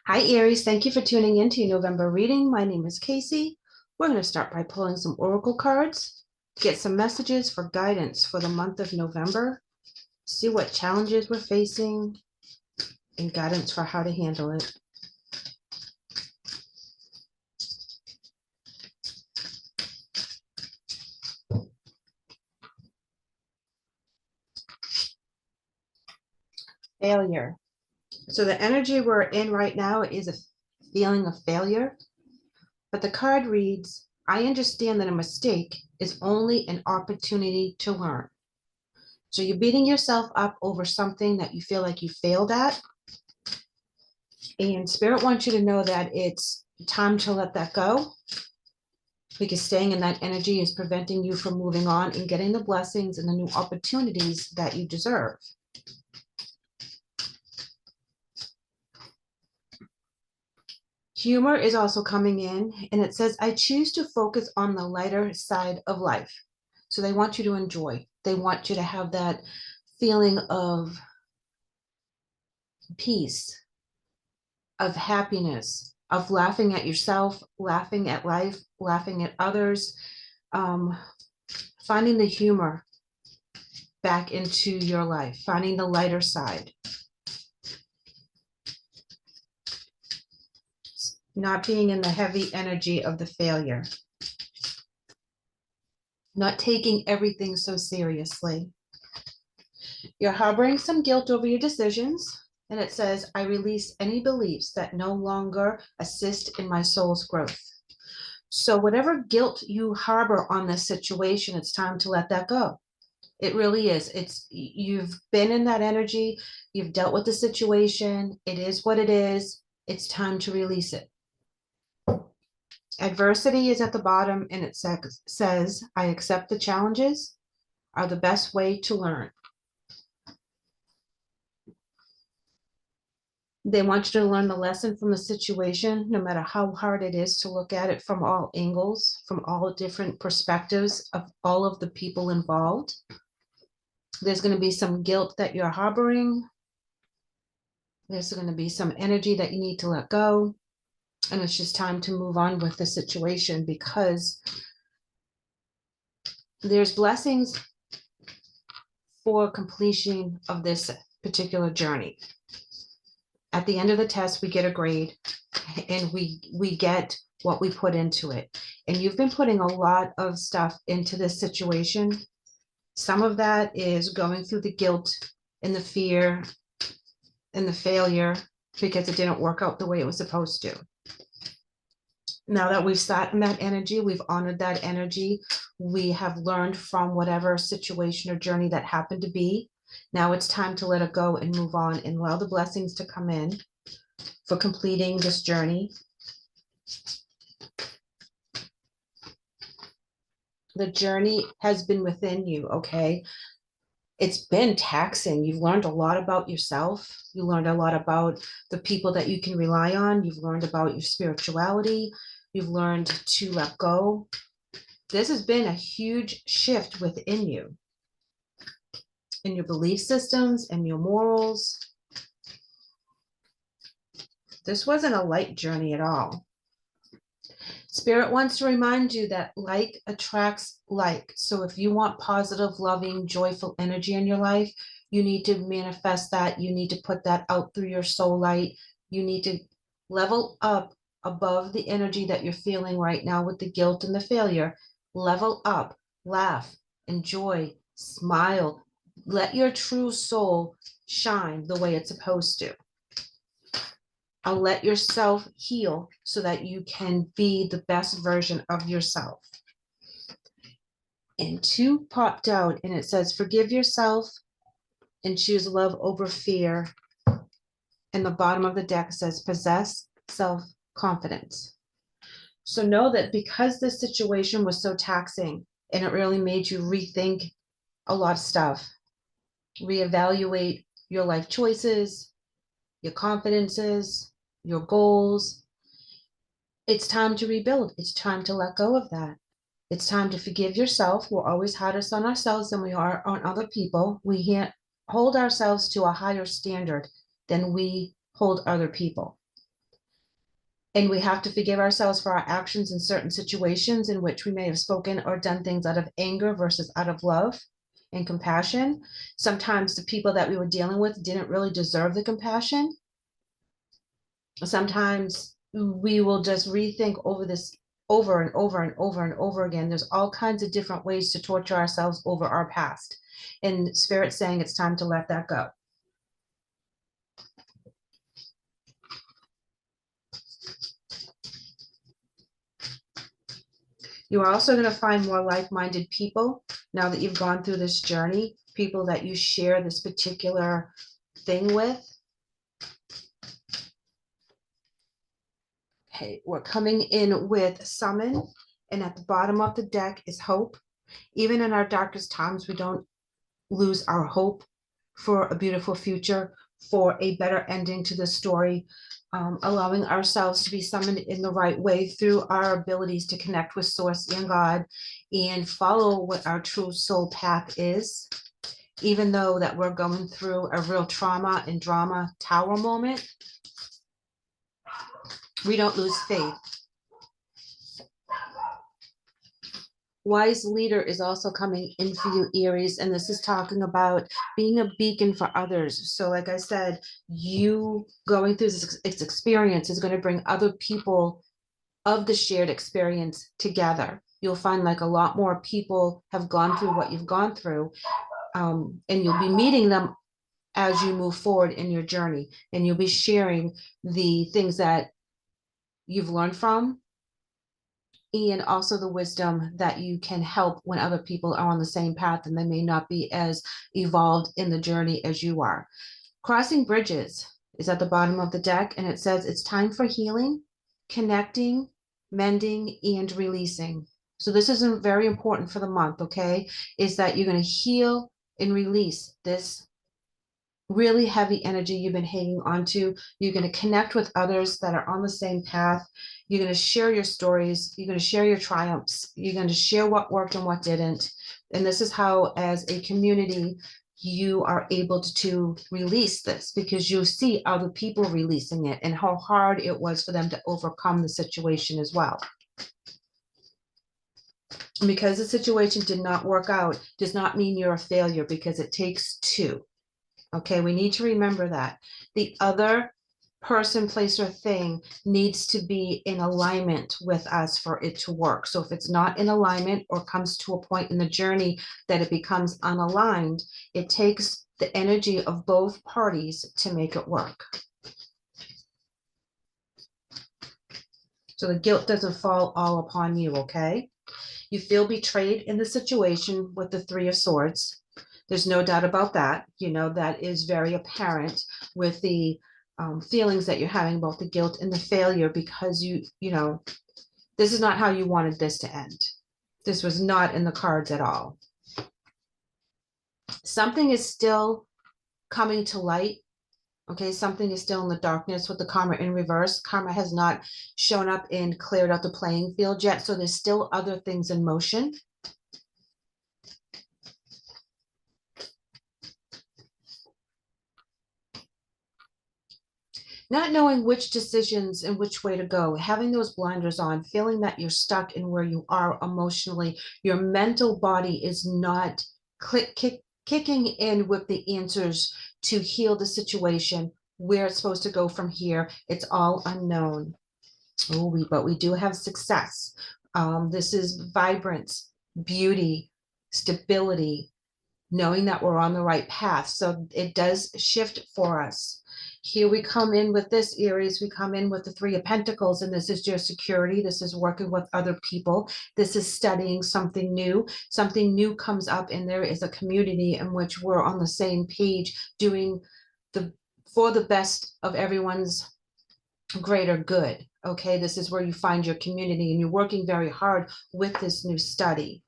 Hi, Aries. Thank you for tuning in to your November reading. My name is Kaycee. We're going to start by pulling some oracle cards to get some messages for guidance for the month of November, see what challenges we're facing, and guidance for how to handle it. Failure. So the energy we're in right now is a feeling of failure, but the card reads, I understand that a mistake is only an opportunity to learn. So you're beating yourself up over something that you feel like you failed at. And Spirit wants you to know that it's time to let that go, because staying in that energy is preventing you from moving on and getting the blessings and the new opportunities that you deserve. Humor is also coming in, and it says, I choose to focus on the lighter side of life. So they want you to enjoy. They want you to have that feeling of peace, of happiness, of laughing at yourself, laughing at life, laughing at others, finding the humor back into your life, finding the lighter side. Not being in the heavy energy of the failure. Not taking everything so seriously. You're harboring some guilt over your decisions. And it says, I release any beliefs that no longer assist in my soul's growth. So whatever guilt you harbor on this situation, it's time to let that go. It really is. You've been in that energy. You've dealt with the situation. It is what it is. It's time to release it. Adversity is at the bottom, and it says, I accept the challenges are the best way to learn. They want you to learn the lesson from the situation, no matter how hard it is to look at it from all angles, from all different perspectives of all of the people involved. There's going to be some guilt that you're harboring. There's going to be some energy that you need to let go. And it's just time to move on with the situation, because there's blessings for completion of this particular journey. At the end of the test, we get a grade, and we get what we put into it. And you've been putting a lot of stuff into this situation. Some of that is going through the guilt and the fear and the failure because it didn't work out the way it was supposed to. Now that we've sat in that energy, we've honored that energy, we have learned from whatever situation or journey that happened to be. Now it's time to let it go and move on and allow the blessings to come in for completing this journey. The journey has been within you, okay? It's been taxing. You've learned a lot about yourself. You learned a lot about the people that you can rely on. You've learned about your spirituality. You've learned to let go. This has been a huge shift within you, in your belief systems and your morals. This wasn't a light journey at all. Spirit wants to remind you that like attracts like. So if you want positive, loving, joyful energy in your life, you need to manifest that. You need to put that out through your soul light. You need to level up above the energy that you're feeling right now with the guilt and the failure. Level up, laugh, enjoy, smile. Let your true soul shine the way it's supposed to. I'll let yourself heal so that you can be the best version of yourself. And two popped out, and it says, forgive yourself and choose love over fear. And the bottom of the deck says, possess self-confidence. So know that because this situation was so taxing and it really made you rethink a lot of stuff, reevaluate your life choices, your confidences, your goals. It's time to rebuild. It's time to let go of that. It's time to forgive yourself. We're always hardest on ourselves than we are on other people. We can't hold ourselves to a higher standard than we hold other people. And we have to forgive ourselves for our actions in certain situations in which we may have spoken or done things out of anger versus out of love and compassion. Sometimes the people that we were dealing with didn't really deserve the compassion. Sometimes we will just rethink over this over and over and over and over again. There's all kinds of different ways to torture ourselves over our past. And Spirit's saying it's time to let that go. You are also going to find more like-minded people now that you've gone through this journey, people that you share this particular thing with. Okay, we're coming in with summon, and at the bottom of the deck is hope. Even in our darkest times, we don't lose our hope for a beautiful future, for a better ending to the story, allowing ourselves to be summoned in the right way through our abilities to connect with Source and God and follow what our true soul path is. Even though that we're going through a real trauma and drama tower moment, we don't lose faith. Wise leader is also coming in for you, Aries, and this is talking about being a beacon for others. So like I said, you going through this experience is going to bring other people of the shared experience together. You'll find like a lot more people have gone through what you've gone through, and you'll be meeting them as you move forward in your journey, and you'll be sharing the things that you've learned from, and also the wisdom that you can help when other people are on the same path and they may not be as evolved in the journey as you are. Crossing bridges is at the bottom of the deck, and it says it's time for healing, connecting, mending, and releasing. So this is very important for the month, okay? Is that you're going to heal and release this really heavy energy you've been hanging on to. You're going to connect with others that are on the same path. You're going to share your stories. You're going to share your triumphs. You're going to share what worked and what didn't. And this is how, as a community, you are able to release this, because you see other people releasing it and how hard it was for them to overcome the situation as well. And because the situation did not work out does not mean you're a failure, because it takes two. Okay, we need to remember that. The other person, place, or thing needs to be in alignment with us for it to work. So if it's not in alignment or comes to a point in the journey that it becomes unaligned, it takes the energy of both parties to make it work. So the guilt doesn't fall all upon you, okay? You feel betrayed in the situation with the Three of Swords. There's no doubt about that. You know, that is very apparent with the feelings that you're having about the guilt and the failure, because you know, this is not how you wanted this to end. This was not in the cards at all. Something is still coming to light. Okay, something is still in the darkness with the karma in reverse. Karma has not shown up and cleared out the playing field yet. So there's still other things in motion. Not knowing which decisions and which way to go, having those blinders on, feeling that you're stuck in where you are emotionally, your mental body is not kicking in with the answers to heal the situation, where it's supposed to go from here. It's all unknown. But we do have success. This is vibrance, beauty, stability, knowing that we're on the right path. So it does shift for us. Here we come in with this, Aries, we come in with the Three of Pentacles, and this is your security. This is working with other people. This is studying something new. Something new comes up, and there is a community in which we're on the same page, doing for the best of everyone's greater good. Okay, this is where you find your community, and you're working very hard with this new study.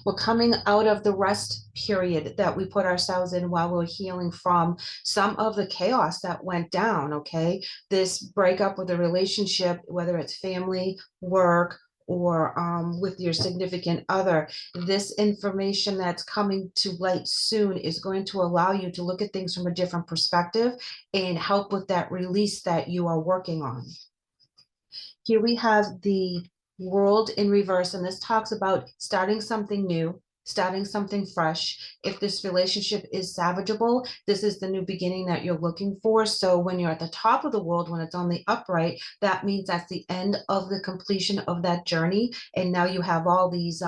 We're coming out of the rest period that we put ourselves in while we're healing from some of the chaos that went down, okay? This breakup with a relationship, whether it's family, work, or with your significant other, this information that's coming to light soon is going to allow you to look at things from a different perspective and help with that release that you are working on. Here we have the world in reverse, and this talks about starting something new, starting something fresh. If this relationship is salvageable, this is the new beginning that you're looking for. So when you're at the top of the world, when it's on the upright, that means that's the end of the completion of that journey. And now you have all this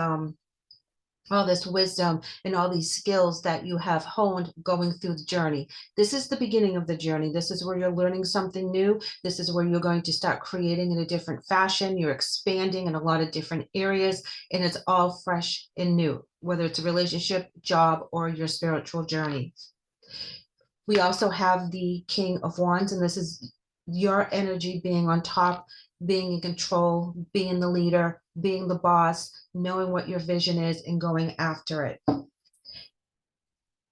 wisdom and all these skills that you have honed going through the journey. This is the beginning of the journey. This is where you're learning something new. This is where you're going to start creating in a different fashion. You're expanding in a lot of different areas, and it's all fresh and new, whether it's a relationship, job, or your spiritual journey. We also have the King of Wands, and this is your energy being on top, being in control, being the leader, being the boss, knowing what your vision is and going after it.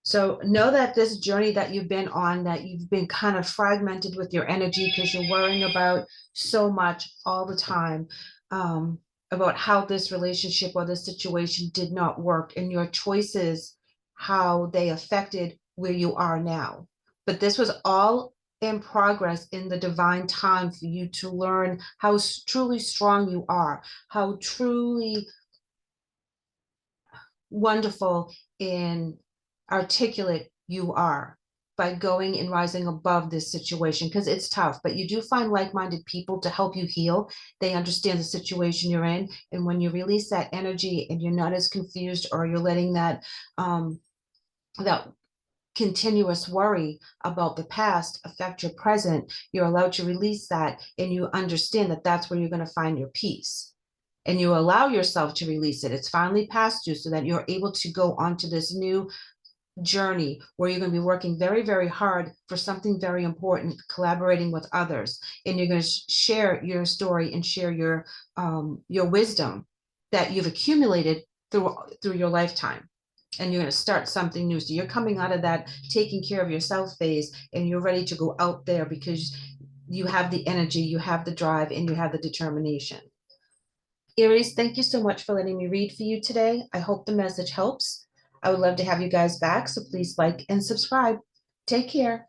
So know that this journey that you've been on, that you've been kind of fragmented with your energy because you're worrying about so much all the time, about how this relationship or this situation did not work and your choices, how they affected where you are now. But this was all in progress in the divine time for you to learn how truly strong you are, how truly wonderful and articulate you are by going and rising above this situation, because it's tough, but you do find like-minded people to help you heal. They understand the situation you're in, and when you release that energy and you're not as confused, or you're letting that that continuous worry about the past affect your present, you're allowed to release that, and you understand that that's where you're going to find your peace, and you allow yourself to release it. It's finally past you, so that you're able to go on to this new journey where you're going to be working very, very hard for something very important, collaborating with others, and you're going to share your story and share your wisdom that you've accumulated through your lifetime, and you're going to start something new. So you're coming out of that taking care of yourself phase, and you're ready to go out there because you have the energy, you have the drive, and you have the determination. Aries, thank you so much for letting me read for you today. I hope the message helps. I would love to have you guys back, so please like and subscribe. Take care.